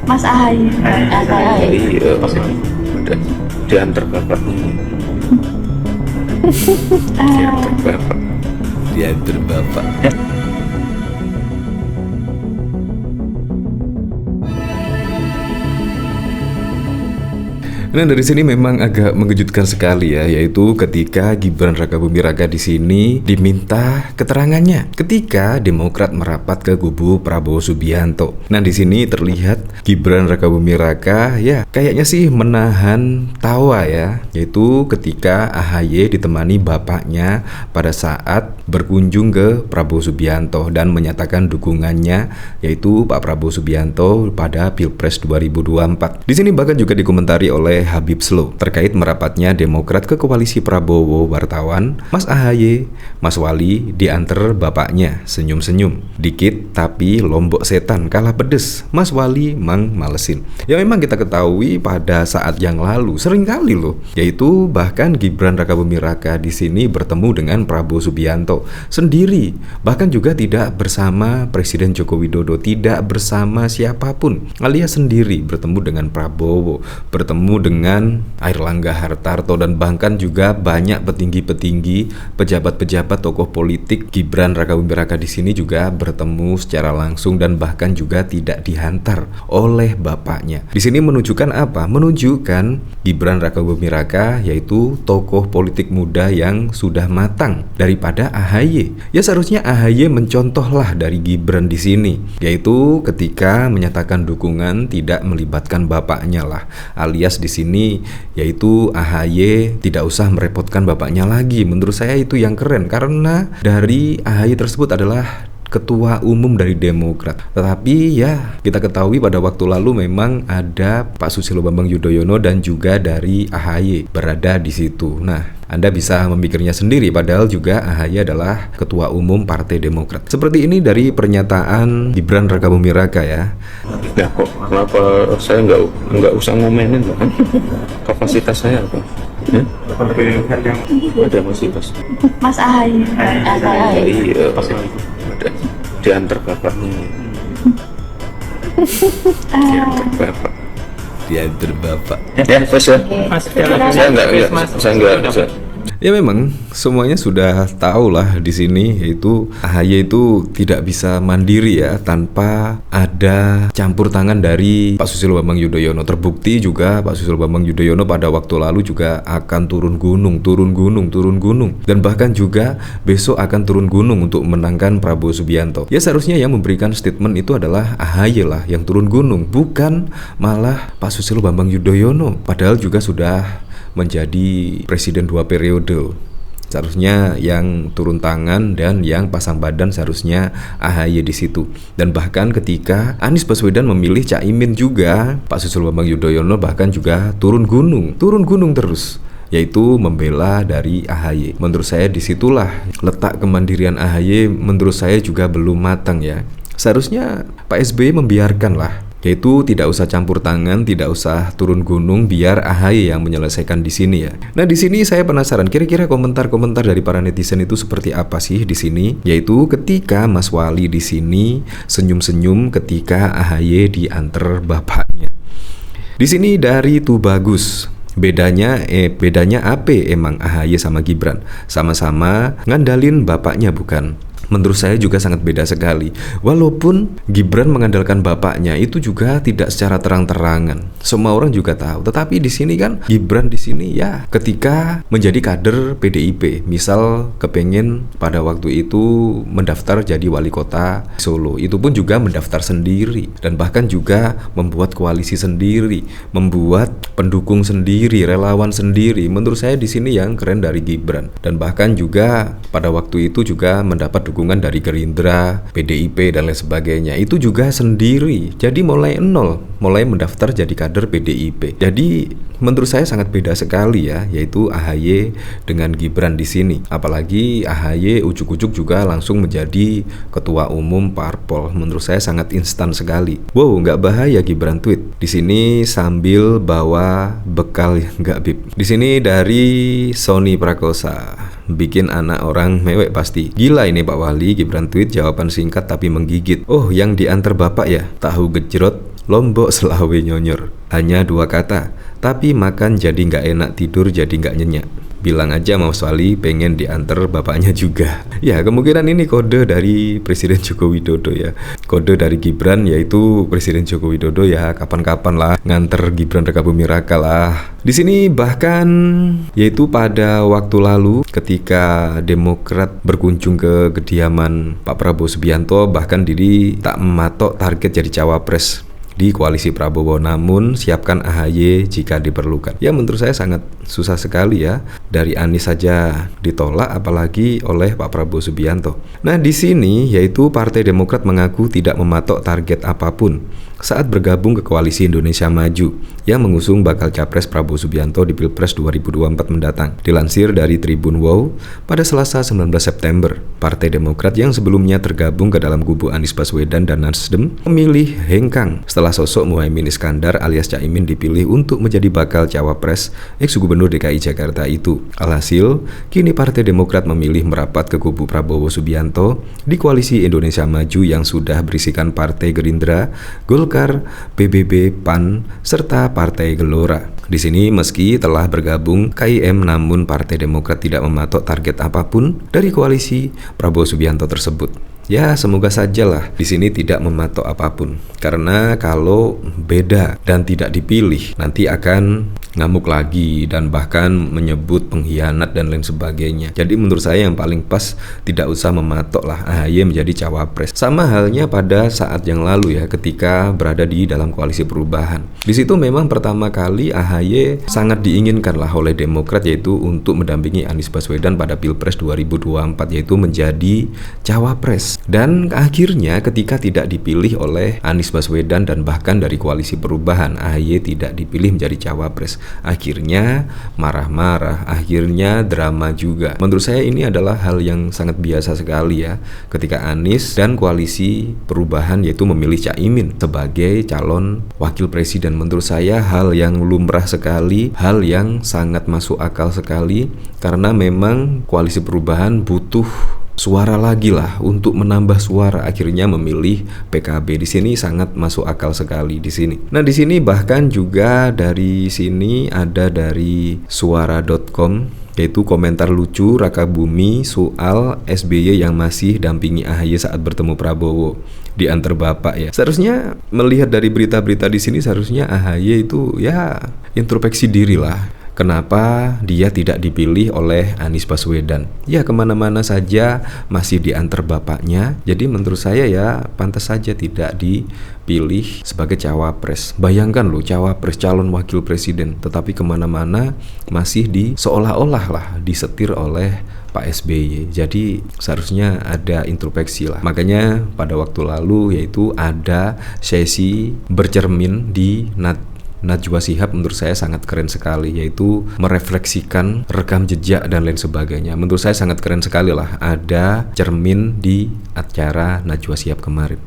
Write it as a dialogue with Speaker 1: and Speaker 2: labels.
Speaker 1: Mas Ahaye.
Speaker 2: Iya, udah diantar bapaknya. Diantar bapak. Diantar bapak. Nah, dari sini memang agak mengejutkan sekali ya, yaitu ketika Gibran Rakabuming Raka di sini diminta keterangannya ketika Demokrat merapat ke kubu Prabowo Subianto. Nah, di sini terlihat Gibran Rakabuming Raka ya kayaknya sih menahan tawa ya, yaitu ketika AHY ditemani bapaknya pada saat berkunjung ke Prabowo Subianto dan menyatakan dukungannya yaitu Pak Prabowo Subianto pada Pilpres 2024. Di sini bahkan juga dikomentari oleh Habib Slow terkait merapatnya Demokrat ke koalisi Prabowo. Wartawan, Mas AHY, Mas Wali diantar bapaknya, senyum-senyum. Dikit tapi lombok setan kalah pedes. Mas Wali mang malesin. Ya memang kita ketahui pada saat yang lalu seringkali loh, yaitu bahkan Gibran Rakabuming Raka di sini bertemu dengan Prabowo Subianto sendiri, bahkan juga tidak bersama Presiden Joko Widodo, tidak bersama siapapun, alias sendiri bertemu dengan Prabowo, bertemu dengan Airlangga Hartarto, dan bahkan juga banyak petinggi-petinggi, pejabat-pejabat, tokoh politik. Gibran Rakabuming Raka di sini juga bertemu secara langsung dan bahkan juga tidak dihantar oleh bapaknya. Di sini menunjukkan apa? Menunjukkan Gibran Rakabuming Raka yaitu tokoh politik muda yang sudah matang daripada AHY. Ya seharusnya AHY mencontohlah dari Gibran di sini, yaitu ketika menyatakan dukungan tidak melibatkan bapaknya lah, alias di sini yaitu AHY tidak usah merepotkan bapaknya lagi. Menurut saya itu yang keren, karena dari AHY tersebut adalah ketua umum dari Demokrat. Tetapi ya kita ketahui pada waktu lalu memang ada Pak Susilo Bambang Yudhoyono dan juga dari AHY berada di situ. Nah, Anda bisa memikirnya sendiri, padahal juga AHY adalah ketua umum Partai Demokrat. Seperti ini dari pernyataan Gibran Rakabuming Raka ya. Ya kok kenapa saya nggak usah ngomenin kan? Kapasitas saya apa? Ya? Ada kapasitas.
Speaker 1: Mas Ahaye.
Speaker 2: Iya, udah diantar bapaknya. Diantar bapak. Diantar bapak. Ya, Mas ya. Saya enggak. Ya memang semuanya sudah tahu lah di sini, yaitu AHY itu tidak bisa mandiri ya tanpa ada campur tangan dari Pak Susilo Bambang Yudhoyono. Terbukti juga Pak Susilo Bambang Yudhoyono pada waktu lalu juga akan turun gunung dan bahkan juga besok akan turun gunung untuk menangkan Prabowo Subianto. Ya seharusnya yang memberikan statement itu adalah AHY lah yang turun gunung, bukan malah Pak Susilo Bambang Yudhoyono. Padahal juga sudah menjadi presiden 2 periode. Seharusnya yang turun tangan dan yang pasang badan seharusnya AHY di situ. Dan bahkan ketika Anies Baswedan memilih Caimin juga, Pak Susilo Bambang Yudhoyono bahkan juga turun gunung terus, yaitu membela dari AHY. Menurut saya disitulah letak kemandirian AHY, menurut saya juga belum matang ya. Seharusnya Pak SBY membiarkan lah, yaitu tidak usah campur tangan, tidak usah turun gunung, biar AHY yang menyelesaikan di sini ya. Nah, di sini saya penasaran kira-kira komentar-komentar dari para netizen itu seperti apa sih di sini? Yaitu ketika Mas Wali di sini senyum-senyum ketika AHY diantar bapaknya. Di sini dari Tubagus. Bedanya apa emang AHY sama Gibran? Sama-sama ngandalin bapaknya bukan? Menurut saya juga sangat beda sekali. Walaupun Gibran mengandalkan bapaknya itu juga tidak secara terang-terangan, semua orang juga tahu. Tetapi di sini kan Gibran di sini ya ketika menjadi kader PDIP, misal kepengen pada waktu itu mendaftar jadi wali kota Solo, itu pun juga mendaftar sendiri dan bahkan juga membuat koalisi sendiri, membuat pendukung sendiri, relawan sendiri. Menurut saya di sini yang keren dari Gibran, dan bahkan juga pada waktu itu juga mendapat dukungan dari Gerindra, PDIP dan lain sebagainya. Itu juga sendiri. Jadi mulai nol, mulai mendaftar jadi kader PDIP. Jadi menurut saya sangat beda sekali ya, yaitu AHY dengan Gibran di sini. Apalagi AHY ujuk-ujuk juga langsung menjadi ketua umum parpol. Menurut saya sangat instan sekali. Wow, nggak bahaya Gibran tweet di sini sambil bawa bekal yang nggak bib. Di sini dari Sony Prakosa. Bikin anak orang mewek pasti. Gila ini Pak Wali. Gibran tweet jawaban singkat tapi menggigit. Oh, yang diantar bapak ya? Tahu gejrot Lombok selawe nyonyor. Hanya 2 kata, tapi makan jadi nggak enak, tidur jadi nggak nyenyak. Bilang aja Mas Wali pengen diantar bapaknya juga. Ya, kemungkinan ini kode dari Presiden Joko Widodo ya. Kode dari Gibran yaitu Presiden Joko Widodo ya, kapan-kapan lah nganter Gibran Rakabumi Raka lah. Di sini bahkan yaitu pada waktu lalu ketika Demokrat berkunjung ke kediaman Pak Prabowo Subianto, bahkan diri tak mematok target jadi cawapres di koalisi Prabowo, namun siapkan AHY jika diperlukan. Ya, menurut saya sangat susah sekali ya. Dari Anies saja ditolak, apalagi oleh Pak Prabowo Subianto. Nah, di sini yaitu Partai Demokrat mengaku tidak mematok target apapun saat bergabung ke koalisi Indonesia Maju yang mengusung bakal capres Prabowo Subianto di Pilpres 2024 mendatang. Dilansir dari Tribun Wow, pada Selasa 19 September, Partai Demokrat yang sebelumnya tergabung ke dalam kubu Anies Baswedan dan Nasdem memilih hengkang setelah sosok Muhaimin Iskandar alias Caimin dipilih untuk menjadi bakal cawapres ex-gubernur DKI Jakarta itu. Alhasil, kini Partai Demokrat memilih merapat ke kubu Prabowo Subianto di koalisi Indonesia Maju yang sudah berisikan Partai Gerindra, Golkar, PBB, PAN, serta Partai Gelora. Di sini meski telah bergabung KIM, namun Partai Demokrat tidak mematok target apapun dari koalisi Prabowo Subianto tersebut. Ya, semoga sajalah di sini tidak mematok apapun. Karena kalau beda dan tidak dipilih, nanti akan ngamuk lagi dan bahkan menyebut pengkhianat dan lain sebagainya. Jadi menurut saya yang paling pas tidak usah mematok lah AHY menjadi cawapres. Sama halnya pada saat yang lalu ya, ketika berada di dalam koalisi perubahan. Di situ memang pertama kali AHY sangat diinginkan lah oleh Demokrat, yaitu untuk mendampingi Anies Baswedan pada Pilpres 2024, yaitu menjadi cawapres. Dan akhirnya ketika tidak dipilih oleh Anies Baswedan dan bahkan dari koalisi perubahan, AHY tidak dipilih menjadi cawapres. Akhirnya marah-marah, akhirnya drama juga. Menurut saya ini adalah hal yang sangat biasa sekali ya, ketika Anies dan koalisi perubahan yaitu memilih Caimin sebagai calon wakil presiden. Menurut saya hal yang lumrah sekali, hal yang sangat masuk akal sekali, karena memang koalisi perubahan butuh suara lagi lah untuk menambah suara, akhirnya memilih PKB. Di sini sangat masuk akal sekali di sini. Nah, di sini bahkan juga dari sini ada dari suara.com, yaitu komentar lucu Rakabumi soal SBY yang masih dampingi AHY saat bertemu Prabowo diantar bapak ya. Seharusnya melihat dari berita-berita di sini, seharusnya AHY itu ya introspeksi diri lah. Kenapa dia tidak dipilih oleh Anies Baswedan? Ya, kemana-mana saja masih diantar bapaknya. Jadi menurut saya ya pantas saja tidak dipilih sebagai cawapres. Bayangkan loh, cawapres calon wakil presiden, tetapi kemana-mana masih seolah-olah lah disetir oleh Pak SBY. Jadi seharusnya ada introspeksi lah. Makanya pada waktu lalu yaitu ada sesi bercermin di Najwa Shihab, menurut saya sangat keren sekali, yaitu merefleksikan rekam jejak dan lain sebagainya. Menurut saya sangat keren sekali lah ada cermin di acara Najwa Shihab kemarin.